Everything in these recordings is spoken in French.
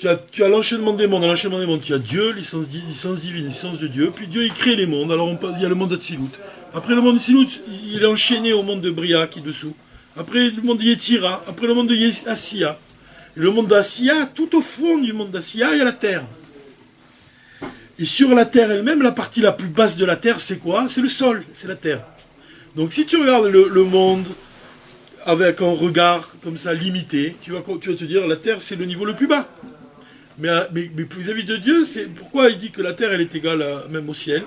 tu as l'enchaînement des mondes. Dans l'enchaînement des mondes, tu as Dieu, l'essence divine, l'essence de Dieu. Puis Dieu, il crée les mondes. Alors il y a le monde d'Atsilut. Après le monde d'Atsilut, il est enchaîné au monde de Bria qui est dessous. Après le monde de Yetzira. Après le monde de Asiya. Et le monde d'Asiya, tout au fond du monde d'Asiya, il y a la terre. Et sur la terre elle-même, la partie la plus basse de la terre, c'est quoi? C'est le sol, c'est la terre. Donc si tu regardes le monde avec un regard comme ça limité, tu vas te dire la terre c'est le niveau le plus bas. Mais vis-à-vis de Dieu, c'est pourquoi il dit que la terre elle est égale même au ciel?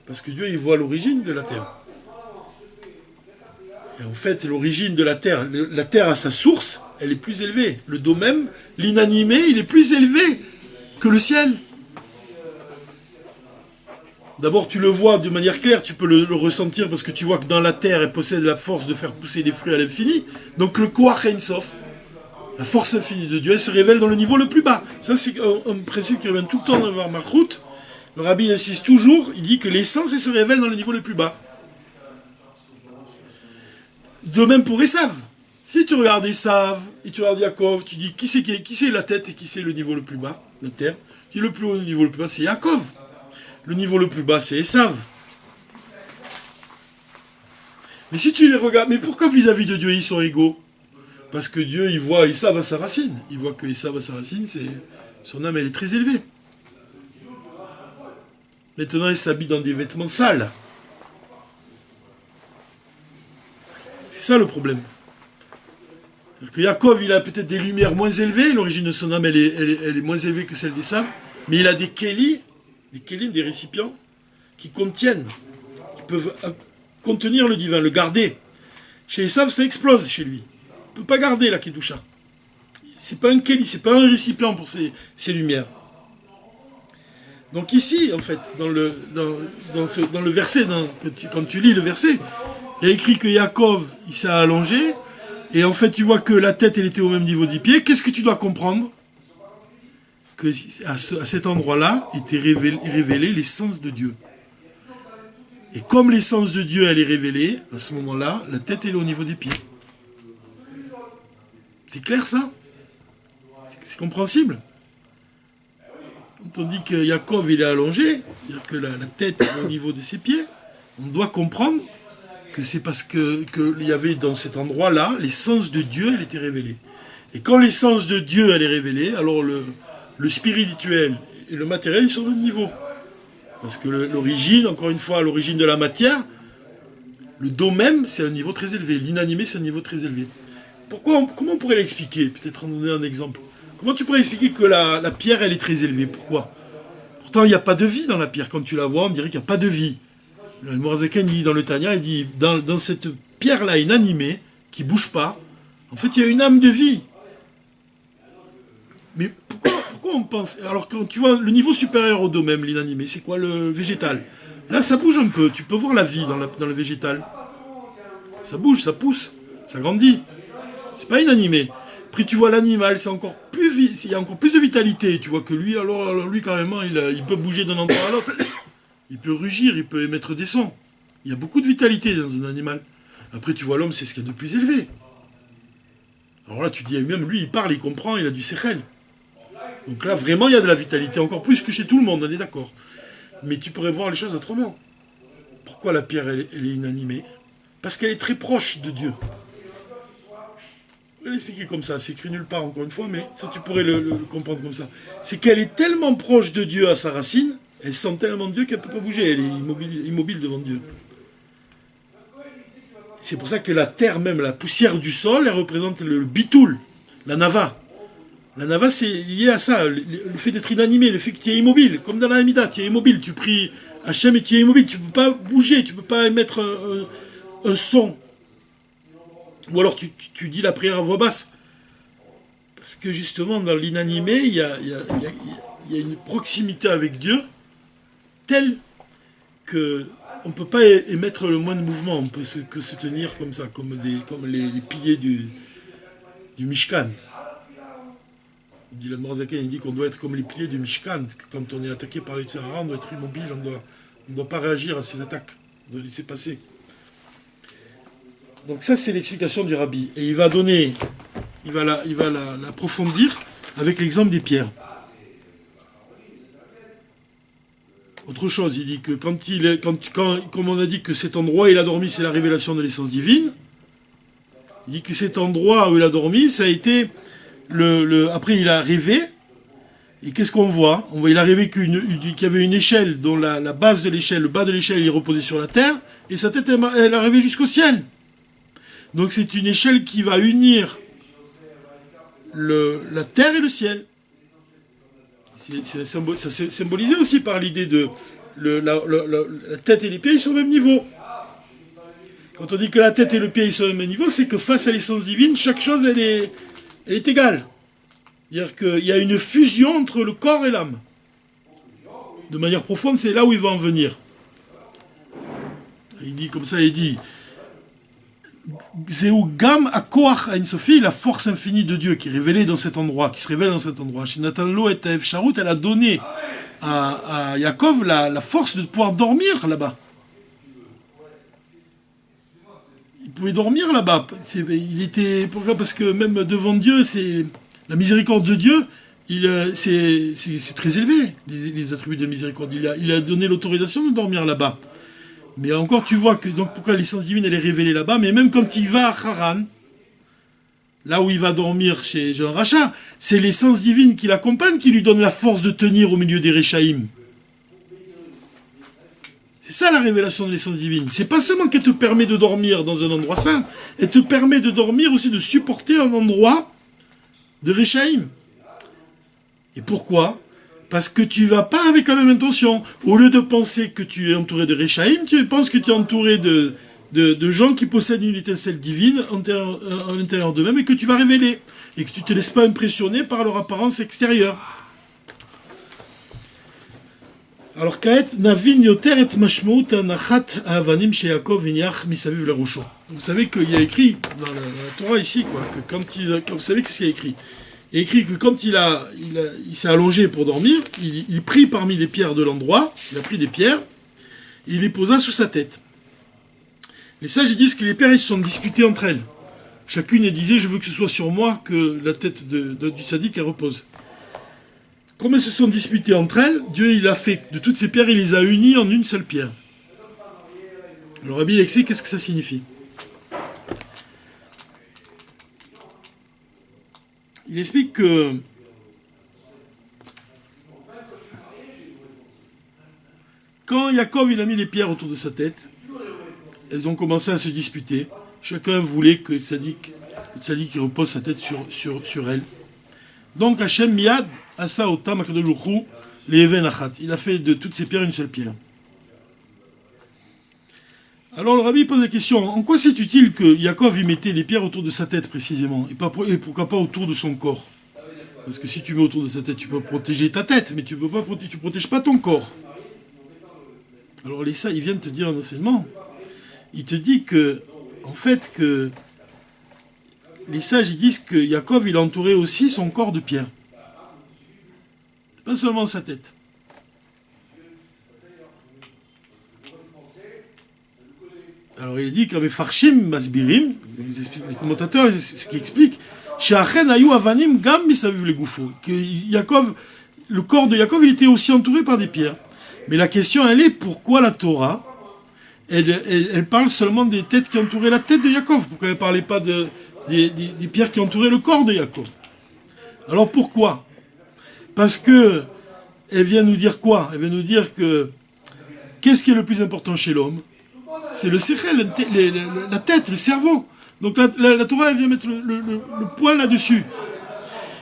Parce que Dieu il voit l'origine de la terre. Et en fait, l'origine de la terre à sa source, elle est plus élevée. Le dos même, l'inanimé, il est plus élevé que le ciel. D'abord, tu le vois de manière claire, tu peux le ressentir parce que tu vois que dans la terre, elle possède la force de faire pousser des fruits à l'infini. Donc le Koach Ein Sof, la force infinie de Dieu, elle se révèle dans le niveau le plus bas. Ça, c'est un principe qui revient tout le temps dans le Malchut. Le rabbi insiste toujours, il dit que l'essence, elle se révèle dans le niveau le plus bas. De même pour Esav. Si tu regardes Esav et tu regardes Yaakov, tu dis qui c'est la tête et qui c'est le niveau le plus bas, la terre. Qui est le plus haut, le niveau le plus bas, c'est Yaakov. Le niveau le plus bas, c'est Esav. Mais si tu les regardes, mais pourquoi vis-à-vis de Dieu, ils sont égaux? Parce que Dieu, il voit Esav à sa racine. Il voit que Esav à sa racine, son âme, elle est très élevée. Maintenant, il s'habille dans des vêtements sales. C'est ça le problème. C'est-à-dire que Yaakov, il a peut-être des lumières moins élevées, l'origine de son âme, elle est moins élevée que celle d'Esav, mais il a des kélim, des récipients, qui contiennent, qui peuvent contenir le divin, le garder. Chez Esav, ça explose chez lui. Il ne peut pas garder la Kedusha. C'est pas un kéli, c'est pas un récipient pour ces lumières. Donc ici, en fait, dans le verset, quand tu lis le verset, il y a écrit que Yaakov, il s'est allongé, et en fait, tu vois que la tête, elle était au même niveau des pieds. Qu'est-ce que tu dois comprendre? Que à cet endroit-là était révélée l'essence de Dieu. Et comme l'essence de Dieu, elle est révélée, à ce moment-là, la tête, elle est au niveau des pieds. C'est clair, ça? C'est compréhensible? Quand on dit que Yaakov, il est allongé, c'est-à-dire que la tête est au niveau de ses pieds, on doit comprendre que c'est parce qu'il y avait dans cet endroit-là, l'essence de Dieu, elle était révélée. Et quand l'essence de Dieu, elle est révélée, alors le spirituel et le matériel, ils sont au même niveau. Parce que l'origine, encore une fois, l'origine de la matière, le dos même, c'est un niveau très élevé. L'inanimé, c'est un niveau très élevé. Comment on pourrait l'expliquer? Peut-être en donner un exemple. Comment tu pourrais expliquer que la pierre, elle est très élevée? Pourquoi? Pourtant, il n'y a pas de vie dans la pierre. Quand tu la vois, on dirait qu'il n'y a pas de vie. Le Morazaken dit dans le Tanya, il dit, dans cette pierre-là inanimée, qui ne bouge pas, en fait, il y a une âme de vie. Mais pourquoi on pense... Alors, quand tu vois le niveau supérieur au dos même, l'inanimé, c'est quoi le végétal? Là, ça bouge un peu. Tu peux voir la vie dans le végétal. Ça bouge, ça pousse, ça grandit. C'est pas inanimé. Après, tu vois l'animal, c'est encore plus il y a encore plus de vitalité. Tu vois que lui, alors lui carrément, il peut bouger d'un endroit à l'autre. Il peut rugir, il peut émettre des sons. Il y a beaucoup de vitalité dans un animal. Après, tu vois l'homme, c'est ce qu'il y a de plus élevé. Alors là, tu dis, même lui, il parle, il comprend, il a du sechel. Donc là, vraiment, il y a de la vitalité, encore plus que chez tout le monde, on est d'accord. Mais tu pourrais voir les choses autrement. Pourquoi la pierre, elle est inanimée? Parce qu'elle est très proche de Dieu. Je vais l'expliquer comme ça, c'est écrit nulle part encore une fois, mais ça tu pourrais le comprendre comme ça. C'est qu'elle est tellement proche de Dieu à sa racine, elle sent tellement Dieu qu'elle ne peut pas bouger, elle est immobile devant Dieu. C'est pour ça que la terre même, la poussière du sol, elle représente le bitoul, la nava. La nava, c'est lié à ça, le fait d'être inanimé, le fait que tu es immobile, comme dans la Hamida, tu es immobile, tu pries Hachem et tu es immobile, tu ne peux pas bouger, tu ne peux pas émettre un son. Ou alors tu dis la prière à voix basse. Parce que justement, dans l'inanimé, il y a une proximité avec Dieu telle qu'on ne peut pas émettre le moins de mouvement, on peut que se tenir comme ça, comme les piliers du Mishkan. Il dit il dit qu'on doit être comme les piliers du Mishkan, que quand on est attaqué par les Tzahara, on doit être immobile, on ne doit pas réagir à ces attaques, on doit laisser passer. Donc ça, c'est l'explication du Rabbi. Et il va l'approfondir avec l'exemple des pierres. Autre chose, il dit que comme on a dit que cet endroit où il a dormi, c'est la révélation de l'essence divine, il dit que cet endroit où il a dormi, ça a été après il a rêvé, et qu'est-ce qu'on voit? Il a rêvé qu'il y avait une échelle dont la base de l'échelle, le bas de l'échelle, il est reposé sur la terre, et sa tête, elle a rêvé jusqu'au ciel. Donc c'est une échelle qui va unir la terre et le ciel. C'est symbolisé aussi par l'idée de la tête et les pieds, ils sont au même niveau. Quand on dit que la tête et le pied ils sont au même niveau, c'est que face à l'essence divine, chaque chose elle est égale. C'est-à-dire qu'il y a une fusion entre le corps et l'âme. De manière profonde, c'est là où il va en venir. Il dit comme ça, il dit Zeu Gam Akoach Ein Sofi, la force infinie de Dieu qui est révélée dans cet endroit, qui se révèle dans cet endroit. Chez Nathan Lo et Taev Sharut, elle a donné à Yaakov la force de pouvoir dormir là-bas. Il pouvait dormir là-bas. Pourquoi? Parce que même devant Dieu, c'est la miséricorde de Dieu. C'est très élevé, les attributs de miséricorde. Il a donné l'autorisation de dormir là-bas. Mais encore, tu vois que donc pourquoi l'essence divine elle est révélée là-bas. Mais même quand il va à Haran, là où il va dormir chez Jean Racha, c'est l'essence divine qui l'accompagne, qui lui donne la force de tenir au milieu des Réchaïm. C'est ça la révélation de l'essence divine. C'est pas seulement qu'elle te permet de dormir dans un endroit saint, elle te permet de dormir aussi, de supporter un endroit de Réchaïm. Et pourquoi? Parce que tu vas pas avec la même intention. Au lieu de penser que tu es entouré de Réchaïm, tu penses que tu es entouré de gens qui possèdent une étincelle divine à l'intérieur d'eux-mêmes et que tu vas révéler. Et que tu ne te laisses pas impressionner par leur apparence extérieure. Alors, Kaet Navin Yoter et Mashmout Anachat Avanim chez Yaakov Vinyach Misaviv le Rocho. Vous savez qu'il y a écrit dans la Torah ici, quoi, que quand vous savez ce qu'il y a écrit. Il y a écrit que quand il s'est allongé pour dormir, il prit parmi les pierres de l'endroit, il a pris des pierres, et il les posa sous sa tête. Les sages ils disent que les pierres ils se sont disputés entre elles. Chacune elle disait je veux que ce soit sur moi que la tête du sadique elle repose. Comme elles se sont disputées entre elles, Dieu il a fait de toutes ces pierres, il les a unies en une seule pierre. Alors Rabbi il explique qu'est-ce que ça signifie. Il explique que quand Yaakov il a mis les pierres autour de sa tête, elles ont commencé à se disputer. Chacun voulait que le tzaddik repose sa tête sur elle. Donc Hachem Miyad Asa Otam Akadosh Baruch Hu Leven Achat. Il a fait de toutes ces pierres une seule pierre. Alors le rabbi pose la question, en quoi c'est utile que Yaakov y mettait les pierres autour de sa tête précisément, et pourquoi pas autour de son corps? Parce que si tu mets autour de sa tête, tu peux protéger ta tête, mais tu protèges pas ton corps. Alors les sages, ils viennent te dire un enseignement. Il te dit que, en fait, que les sages, ils disent que Yaakov, il entourait aussi son corps de pierre. C'est pas seulement sa tête. Alors il dit que Farshim Masbirim, les commentateurs, ce qui explique, Sheachen Ayu Avanim Gam Misaviv le Goufo, que le corps de Yaakov, il était aussi entouré par des pierres. Mais la question, elle est pourquoi la Torah, elle parle seulement des têtes qui entouraient la tête de Yaakov. Pourquoi elle ne parlait pas des pierres qui entouraient le corps de Yaakov? Alors pourquoi? Parce que elle vient nous dire quoi? Elle vient nous dire que qu'est-ce qui est le plus important chez l'homme? C'est le sechel, la tête, le cerveau. Donc la Torah elle vient mettre le point là-dessus.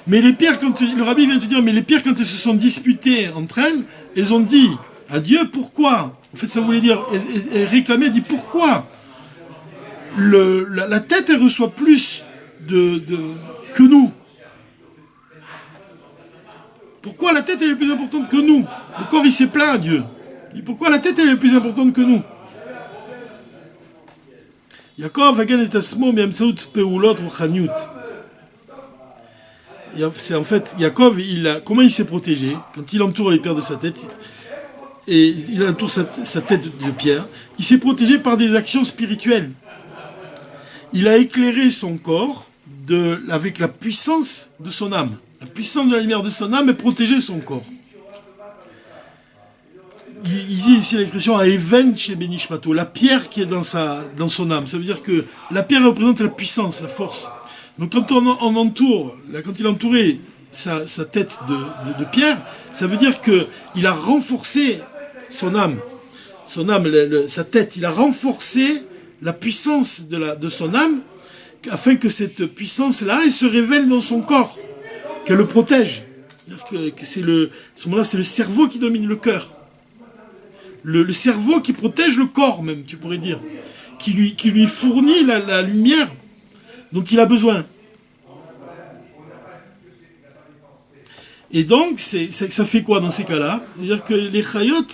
Mais les pierres, le rabbi vient te dire, mais les pierres quand elles se sont disputées entre elles, elles ont dit à Dieu pourquoi? En fait ça voulait dire, elles réclamaient, elles dit pourquoi la tête elle reçoit plus que nous. Pourquoi la tête elle est plus importante que nous? Le corps il s'est plaint à Dieu. Il dit, pourquoi la tête elle est plus importante que nous? Yaakov again et asmo miamsaut peulot ruchaniut. C'est en fait Yaakov, comment il s'est protégé quand il entoure les pierres de sa tête et il entoure sa tête de pierre. Il s'est protégé par des actions spirituelles. Il a éclairé son corps avec la puissance de son âme. La puissance de la lumière de son âme est protéger son corps. Il dit ici l'expression à Even chez Benishmato, la pierre qui est dans son âme. Ça veut dire que la pierre représente la puissance, la force. Donc quand on entoure, quand il a entouré sa tête de pierre, ça veut dire qu'il a renforcé son âme. Son âme, sa tête, il a renforcé la puissance de son âme afin que cette puissance-là, elle se révèle dans son corps, qu'elle le protège. C'est-à-dire que à ce moment-là, c'est le cerveau qui domine le cœur. Le cerveau qui protège le corps même, tu pourrais dire, qui lui fournit la lumière dont il a besoin. Et donc, ça fait quoi dans ces cas-là? C'est-à-dire que les chayot,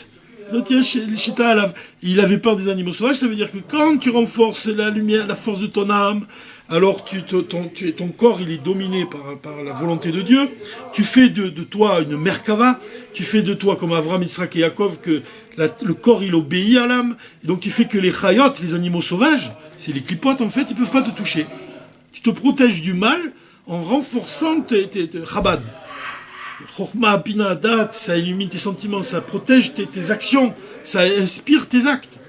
il avait peur des animaux sauvages, ça veut dire que quand tu renforces la lumière, la force de ton âme, alors ton corps il est dominé par la volonté de Dieu, tu fais de toi une merkava, tu fais de toi comme Avraham, Yitzhak et Yaakov, que le corps il obéit à l'âme, et donc il fait que les chayot, les animaux sauvages, c'est les clipotes en fait, ils peuvent pas te toucher. Tu te protèges du mal en renforçant tes chabad. Chokhmah, Bina, Dat, ça illumine tes sentiments, ça protège tes actions, ça inspire tes actes.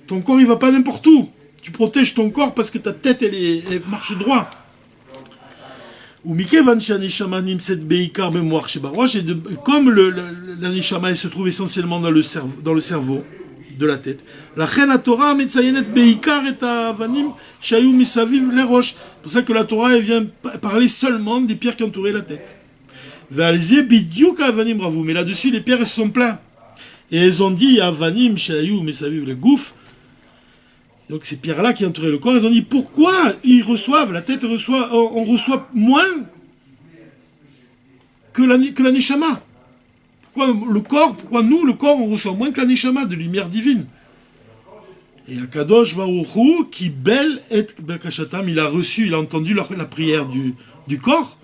Ton corps, il va pas n'importe où. Tu protèges ton corps parce que ta tête, elle marche droit. Ou comme l'anishama se trouve essentiellement dans le cerveau de la tête. La reine la Torah metzayenet beikar et avanim shayu misaviv les roches. C'est pour ça que la Torah elle vient parler seulement des pierres qui entouraient la tête. Mais là-dessus, les pierres elles sont pleines. Et elles ont dit avanim shayu misaviv les gouffres. Donc ces pierres-là qui entouraient le corps, elles ont dit pourquoi ils reçoivent, la tête reçoit, on reçoit moins que la neshama. Pourquoi nous, le corps, on reçoit moins que la neshama de lumière divine. Et Akadosh Baruch Hu, qui bel et bekashatam, il a entendu la prière du corps.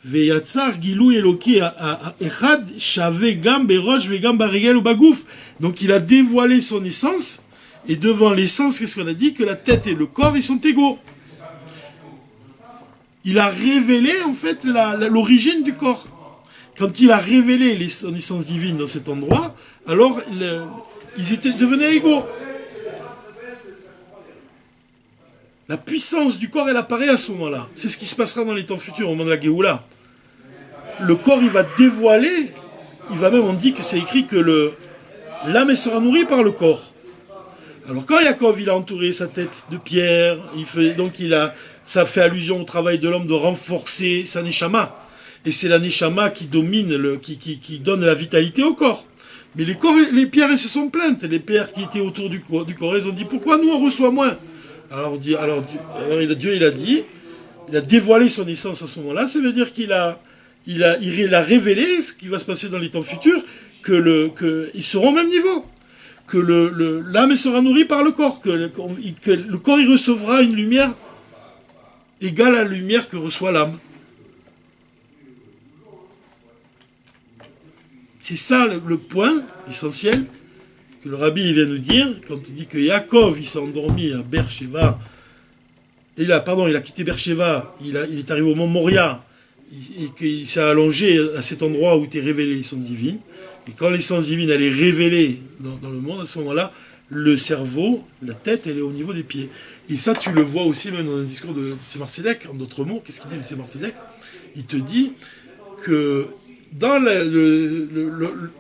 Veyatzar gilou eloki echad shave gam berosh vegam baregel ou bagouf. Donc il a dévoilé son essence. Et devant l'essence, qu'est-ce qu'on a dit? Que la tête et le corps, ils sont égaux. Il a révélé, en fait, l'origine du corps. Quand il a révélé son essence divine dans cet endroit, alors ils devenaient égaux. La puissance du corps, elle apparaît à ce moment-là. C'est ce qui se passera dans les temps futurs, au moment de la Géoula. Le corps, il va dévoiler, on dit que c'est écrit que l'âme, elle sera nourrie par le corps. Alors quand Yaakov il a entouré sa tête de pierre, ça fait allusion au travail de l'homme de renforcer sa neshama. Et c'est la neshama qui domine, qui donne la vitalité au corps. Mais les pierres elles se sont plaintes. Les pierres qui étaient autour du corps, elles ont dit pourquoi nous on reçoit moins? Alors Dieu il a dit, il a dévoilé son essence à ce moment-là. Ça veut dire qu'il a révélé ce qui va se passer dans les temps futurs, qu'ils seront au même niveau. Que l'âme sera nourrie par le corps, que le corps il recevra une lumière égale à la lumière que reçoit l'âme. C'est ça le point essentiel que le rabbi vient nous dire quand il dit que Yaakov il s'est endormi à Beersheba. Il a quitté Beersheba, il est arrivé au mont Moria et qu'il s'est allongé à cet endroit où était révélée l'essence divine. Et quand l'essence divine elle est révélée dans le monde, à ce moment-là, le cerveau, la tête, elle est au niveau des pieds. Et ça, tu le vois aussi même dans un discours de Tzemar Tzedek. En d'autres mots, qu'est-ce qu'il dit de Tzemar Tzedek? Il te dit que dans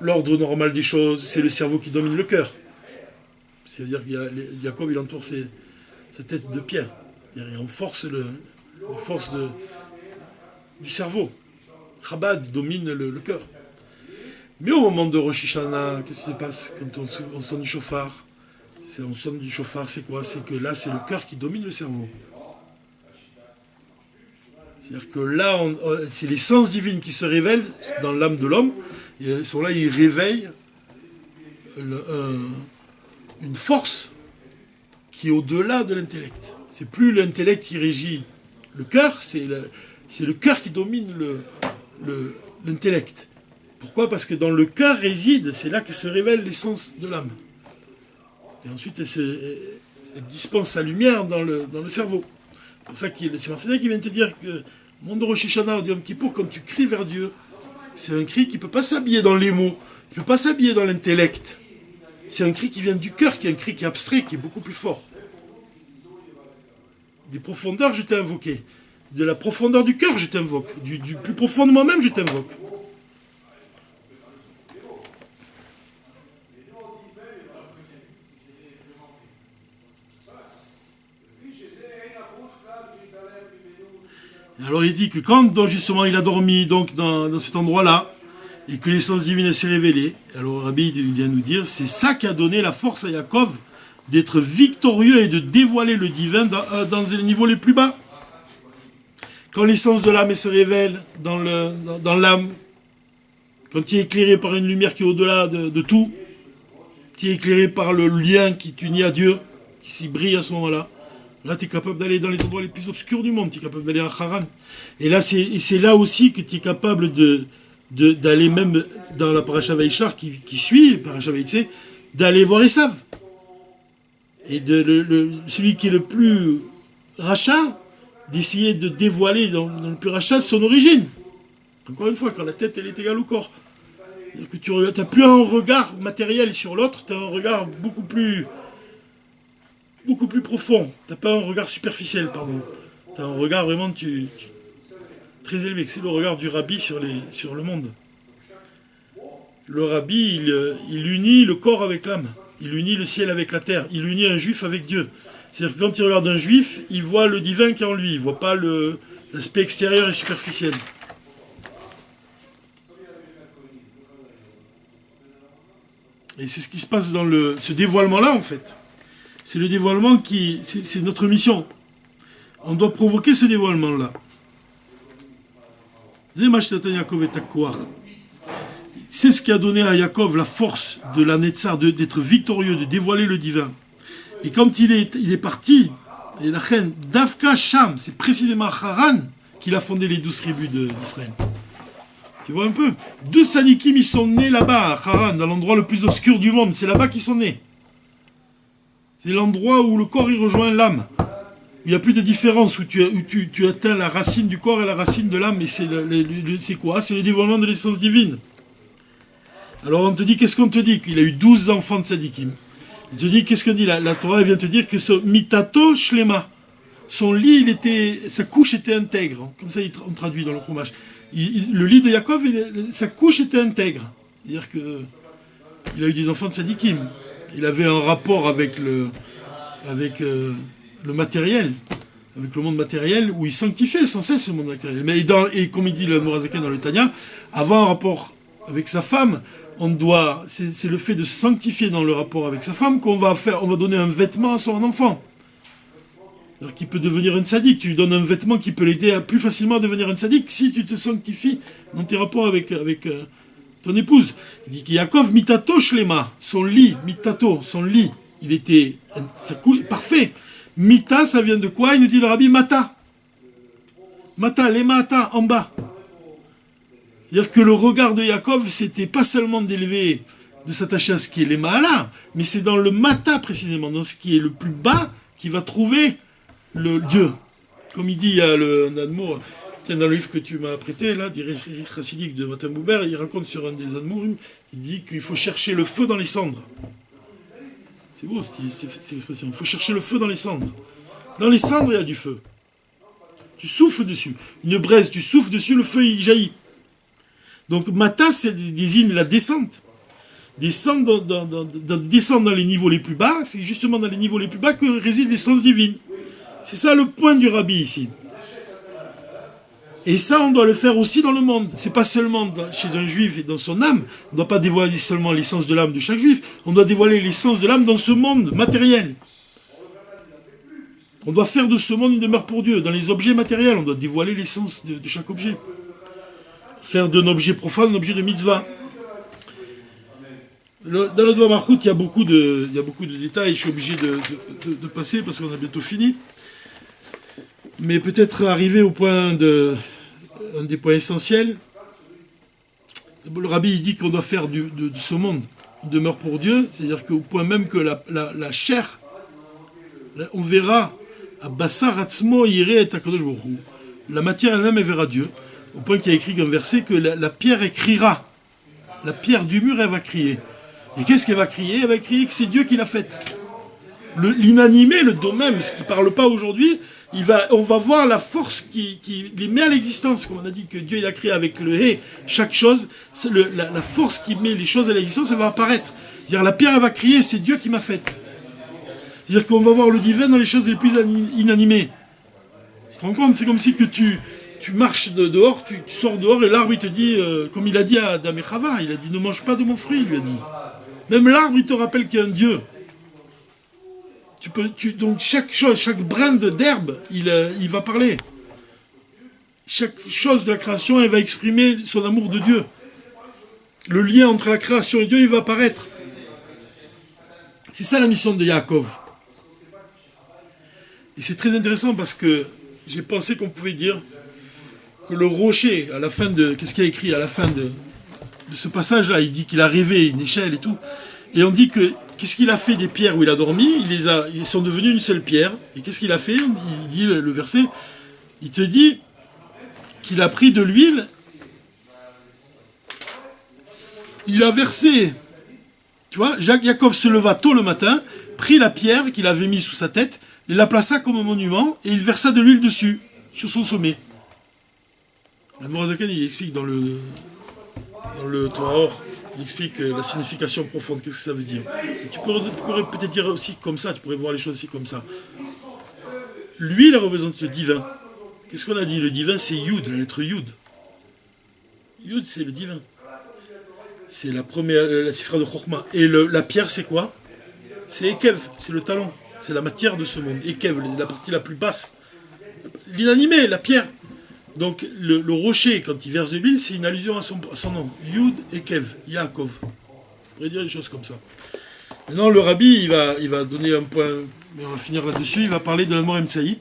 l'ordre normal des choses, c'est le cerveau qui domine le cœur. C'est-à-dire que Jacob, il entoure sa tête de pierre. Il renforce la force du cerveau. Chabad domine le cœur. Mais au moment de Rosh Hashanah, qu'est-ce qui se passe quand on sonne du chauffard? On sonne du chauffard, c'est quoi? C'est que là, c'est le cœur qui domine le cerveau. C'est-à-dire que là, c'est l'essence divine qui se révèle dans l'âme de l'homme. Et à ce moment-là, il réveille une force qui est au-delà de l'intellect. C'est plus l'intellect qui régit le cœur, c'est le cœur qui domine l'intellect. Pourquoi? Parce que dans le cœur réside, c'est là que se révèle l'essence de l'âme. Et ensuite, elle dispense sa lumière dans le cerveau. C'est pour ça que le Tzemar Tzedek vient te dire que Le monde de Rosh Hashanah ou de Yom Kippour, quand tu cries vers Dieu, c'est un cri qui ne peut pas s'habiller dans les mots, qui ne peut pas s'habiller dans l'intellect. C'est un cri qui vient du cœur, qui est un cri qui est abstrait, qui est beaucoup plus fort. Des profondeurs, je t'ai invoqué. De la profondeur du cœur, je t'invoque. Du plus profond de moi-même, je t'invoque. Alors il dit que quand donc, justement il a dormi donc, dans cet endroit-là, et que l'essence divine s'est révélée, alors Rabbi vient nous dire, c'est ça qui a donné la force à Yaakov d'être victorieux et de dévoiler le divin dans les niveaux les plus bas. Quand l'essence de l'âme se révèle dans l'âme, quand tu es éclairé par une lumière qui est au-delà de tout, tu es éclairé par le lien qui t'unit à Dieu, qui s'y brille à ce moment-là, là tu es capable d'aller dans les endroits les plus obscurs du monde, tu es capable d'aller à Haran. Et là c'est là aussi que tu es capable d'aller même dans la Parasha Vaishar qui suit, Parasha Vaïtse, d'aller voir Esav. Et celui qui est le plus rachat, d'essayer de dévoiler dans le plus rachat son origine. Encore une fois, quand la tête elle est égale au corps. C'est-à-dire que tu n'as plus un regard matériel sur l'autre, tu as un regard beaucoup plus profond. Tu n'as pas un regard superficiel, pardon. Tu as un regard vraiment très élevé. C'est le regard du rabbi sur le monde. Le rabbi, il unit le corps avec l'âme. Il unit le ciel avec la terre. Il unit un juif avec Dieu. C'est-à-dire que quand il regarde un juif, il voit le divin qui est en lui. Il ne voit pas l'aspect extérieur et superficiel. Et c'est ce qui se passe dans ce dévoilement-là, en fait. C'est le dévoilement c'est notre mission. On doit provoquer ce dévoilement-là. C'est ce qui a donné à Yaakov la force de la Netzar, d'être victorieux, de dévoiler le divin. Et quand il est parti, et la reine Davka Sham, c'est précisément Haran qu'il a fondé les 12 tribus d'Israël. Tu vois un peu? 2 Sadikim, ils sont nés là-bas, à Haran, dans l'endroit le plus obscur du monde. C'est là-bas qu'ils sont nés. C'est l'endroit où le corps y rejoint l'âme. Il n'y a plus de différence, où tu atteins la racine du corps et la racine de l'âme. Et c'est quoi? C'est le dévoilement de l'essence divine. Alors on te dit, qu'est-ce qu'on te dit? Qu'il a eu 12 enfants de Sadikim. On te dit, qu'est-ce qu'on dit? La Torah vient te dire que ce mitato shlema, son lit, sa couche était intègre. Comme ça, on traduit dans le Chumash. Le lit de Yaakov, sa couche était intègre. C'est-à-dire qu'il a eu des enfants de Sadikim. Il avait un rapport avec le matériel, avec le monde matériel, où il sanctifiait sans cesse le monde matériel. Mais et comme il dit le Mourazaken dans le Tanya, avoir un rapport avec sa femme, c'est le fait de se sanctifier dans le rapport avec sa femme on va donner un vêtement à son enfant. Alors qu'il peut devenir un sadique, tu lui donnes un vêtement qui peut l'aider plus facilement à devenir un sadique si tu te sanctifies dans tes rapports avec ton épouse. Il dit que Yaakov mitato shlema, son lit, il était parfait. Mita, ça vient de quoi? Il nous dit le rabbi mata. Mata, les mata, en bas. C'est-à-dire que le regard de Yaakov, c'était pas seulement d'élever, de s'attacher à ce qui est les Maala, mais c'est dans le Mata précisément, dans ce qui est le plus bas, qu'il va trouver le Dieu. Comme il dit, il y a un Admour, dans le livre que tu m'as prêté, là, des chassidiques de Matan Bouber, il raconte sur un des Admourim, il dit qu'il faut chercher le feu dans les cendres. C'est beau cette expression, il faut chercher le feu dans les cendres. Dans les cendres, il y a du feu. Tu souffles dessus. Une braise, tu souffles dessus, le feu, il jaillit. Donc Mata, c'est désigne la descente. Descendre dans les niveaux les plus bas, c'est justement dans les niveaux les plus bas que réside l'essence divine. C'est ça le point du rabbi ici. Et ça, on doit le faire aussi dans le monde. C'est pas seulement chez un juif et dans son âme. On ne doit pas dévoiler seulement l'essence de l'âme de chaque juif. On doit dévoiler l'essence de l'âme dans ce monde matériel. On doit faire de ce monde une demeure pour Dieu. Dans les objets matériels, on doit dévoiler l'essence de chaque objet. Faire d'un objet profane un objet de mitzvah. Dans le Dvar Malchut, il y a beaucoup de détails. Je suis obligé de passer parce qu'on a bientôt fini. Mais peut-être arriver au point un des points essentiels. Le rabbi il dit qu'on doit faire de ce monde une demeure pour Dieu. C'est-à-dire qu'au point même que la chair, on verra à Bassar Atzmo Yireh et Akadosh Baruch Hu. la matière elle-même, elle verra Dieu. Au point qu'il y a écrit comme verset que la pierre écrira. La pierre du mur, elle va crier. Et qu'est-ce qu'elle va crier? Elle va crier que c'est Dieu qui l'a faite. L'inanimé, le domème, ce qui ne parle pas aujourd'hui, on va voir la force qui les met à l'existence. Comme on a dit que Dieu il a créé avec le hé, chaque chose, la force qui met les choses à l'existence, elle va apparaître. C'est-à-dire, la pierre elle va crier, c'est Dieu qui m'a faite. C'est-à-dire qu'on va voir le divin dans les choses les plus inanimées. Tu te rends compte? C'est comme si que tu marches dehors, tu sors dehors et l'arbre il te dit, comme il a dit à Adam et Chava, il a dit ne mange pas de mon fruit, il lui a dit. Même l'arbre il te rappelle qu'il y a un Dieu. Donc chaque chose, chaque brin d'herbe, il va parler. Chaque chose de la création, elle va exprimer son amour de Dieu. Le lien entre la création et Dieu, il va apparaître. C'est ça la mission de Yaakov. Et c'est très intéressant parce que j'ai pensé qu'on pouvait dire que le rocher, à la fin de... Qu'est-ce qu'il y a écrit à la fin de ce passage-là? Il dit qu'il a rêvé une échelle et tout. Et on dit que qu'est-ce qu'il a fait des pierres où il a dormi? Ils sont devenus une seule pierre. Et qu'est-ce qu'il a fait? Il dit le verset, il te dit qu'il a pris de l'huile, il a versé. Tu vois, Yaakov se leva tôt le matin, prit la pierre qu'il avait mise sous sa tête, il la plaça comme un monument et il versa de l'huile dessus, sur son sommet. La Morazakan, il explique dans le Torah, il explique la signification profonde, qu'est-ce que ça veut dire. Tu pourrais peut-être dire aussi comme ça, tu pourrais voir les choses aussi comme ça. L'huile représente le divin. Qu'est-ce qu'on a dit? Le divin, c'est Yud, la lettre Yud. Yud, c'est le divin. C'est la première, la cifra de Chokhmah. Et la pierre, c'est quoi? C'est Ekev, c'est le talon. C'est la matière de ce monde. Ekev, la partie la plus basse. L'inanimé, la pierre. Donc le rocher, quand il verse de l'huile, c'est une allusion à son nom. Yud Ekev, Yaakov. On pourrait dire des choses comme ça. Maintenant, le rabbi, il va donner un point, mais on va finir là-dessus, il va parler de la Mor Emsaï.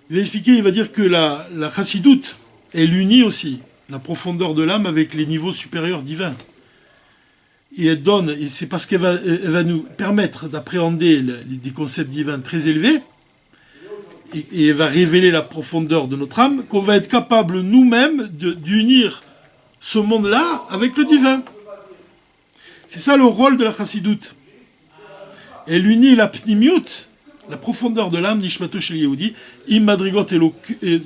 Il va expliquer, il va dire que la chassidoute, elle unit aussi la profondeur de l'âme avec les niveaux supérieurs divins. Et elle donne, et c'est parce qu'elle va nous permettre d'appréhender des concepts divins très élevés, et elle va révéler la profondeur de notre âme, qu'on va être capable nous-mêmes d'unir ce monde-là avec le divin. C'est ça le rôle de la chassidoute. Elle unit la pnimiut, la profondeur de l'âme, nishmato shel Yehudi, immadrigot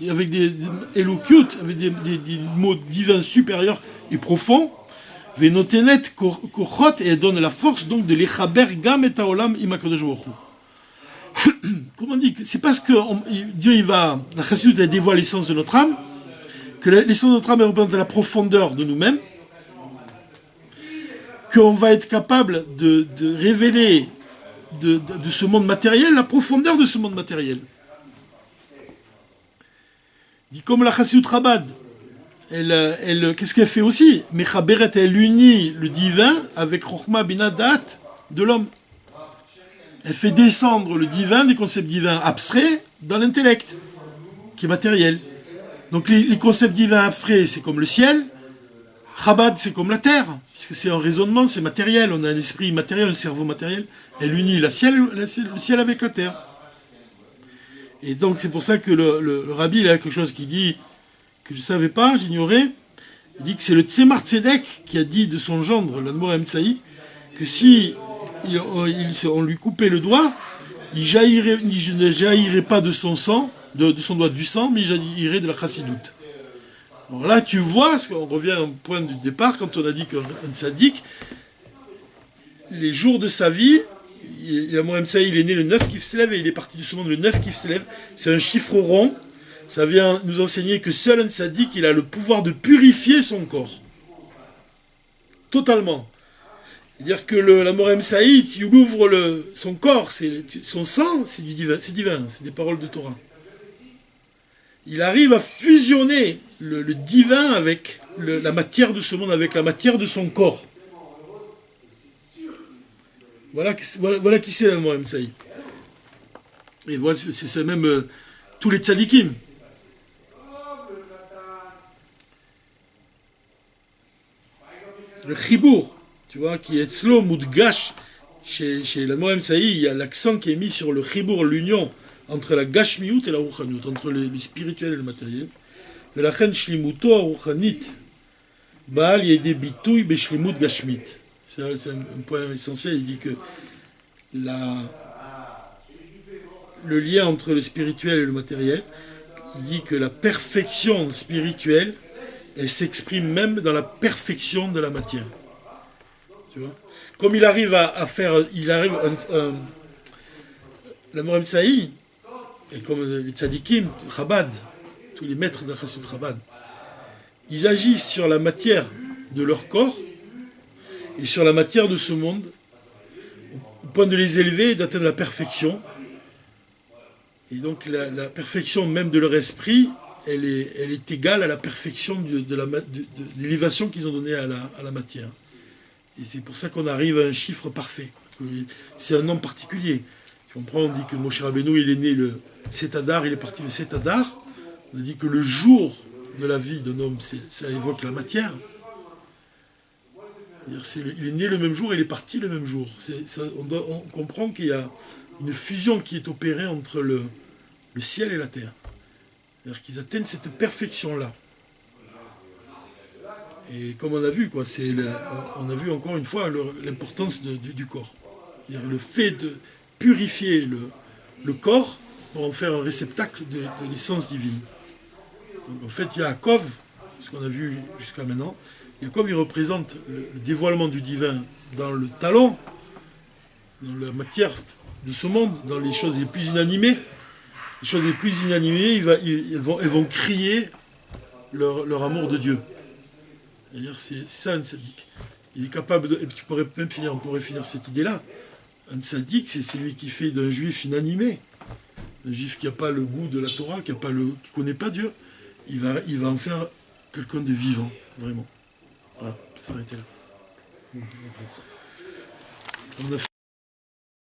avec des elokiut, avec des mots divins supérieurs et profonds, venotenet kochot, et elle donne la force donc de l'échaber gam et haolam imakadosh baruch hu. Comment on dit? C'est parce que Dieu, la chassidoute, elle dévoile l'essence de notre âme, que l'essence de notre âme représente la profondeur de nous-mêmes, qu'on va être capable de révéler de ce monde matériel, la profondeur de ce monde matériel. Dit comme la chassidoute Chabad, elle qu'est-ce qu'elle fait aussi? Mechaberet, elle unit le divin avec Chokhmah Bina Dat de l'homme. Elle fait descendre le divin, des concepts divins abstraits, dans l'intellect, qui est matériel. Donc les concepts divins abstraits, c'est comme le ciel. Chabad, c'est comme la terre, puisque c'est un raisonnement, c'est matériel. On a un esprit matériel, un cerveau matériel. Elle unit le ciel avec la terre. Et donc c'est pour ça que le rabbi, il a quelque chose qui dit, que je ne savais pas, j'ignorais. Il dit que c'est le Tzemar Tzedek qui a dit de son gendre, l'Admor Emsaï, que si on lui coupait le doigt, il ne jaillirait pas de son sang, de son doigt du sang, mais il jaillirait de la chassidoute. Alors là, tu vois, on revient au point du départ, quand on a dit qu'un tzaddik, les jours de sa vie, L'Admor Emsaï, il est né le 9 qui se lève et il est parti de ce monde le 9 qui se lève. C'est un chiffre rond. Ça vient nous enseigner que seul un tzaddik, il a le pouvoir de purifier son corps. Totalement. C'est-à-dire que l'Admor Emsaï, il ouvre son corps, son sang, c'est divin, c'est des paroles de Torah. Il arrive à fusionner le divin avec la matière de ce monde, avec la matière de son corps. Voilà qui c'est l'Admor Emsaï. Et voilà, c'est même tous les tzadikim. Le chibour, tu vois, qui est slom ou de gâche, chez l'Admor Emsaï, il y a l'accent qui est mis sur le chibour, l'union entre la gashmiut et la ruchaniut, entre le spirituel et le matériel. Velachen shlimuto aruchanit baal yede bitui beshlimut gashmit. C'est un point essentiel. Il dit que le lien entre le spirituel et le matériel, il dit que la perfection spirituelle, elle s'exprime même dans la perfection de la matière. Tu vois, comme il arrive à faire, la Morem Saï, et comme les tzadikim, Chabad, tous les maîtres de Chassid Chabad, ils agissent sur la matière de leur corps et sur la matière de ce monde, au point de les élever et d'atteindre la perfection. Et donc la perfection même de leur esprit, elle est égale à la perfection de l'élévation qu'ils ont donnée à la matière. Et c'est pour ça qu'on arrive à un chiffre parfait. C'est un nom particulier. Si on prend, on dit que Moshe Rabbeinu, il est né le 7 Adar, il est parti le 7 Adar. On dit que le jour de la vie d'un homme, ça évoque la matière. Il est né le même jour, il est parti le même jour. On comprend qu'il y a une fusion qui est opérée entre le ciel et la terre. C'est-à-dire qu'ils atteignent cette perfection-là. Et comme on a vu, on a vu encore une fois l'importance du corps. C'est-à-dire le fait de purifier le corps pour en faire un réceptacle de l'essence divine. Donc en fait, Yaakov, ce qu'on a vu jusqu'à maintenant, Yaakov, il représente le dévoilement du divin dans le talon, dans la matière de ce monde, dans les choses les plus inanimées. Les choses les plus inanimées, elles vont crier leur amour de Dieu. C'est-à-dire, c'est ça un tzaddik. Il est capable de. Et on pourrait finir cette idée-là. Un tzaddik, c'est celui qui fait d'un juif inanimé. Un juif qui n'a pas le goût de la Torah, qui ne connaît pas Dieu. Il va en faire quelqu'un de vivant, vraiment. Voilà, ça s'arrêter là. On a fait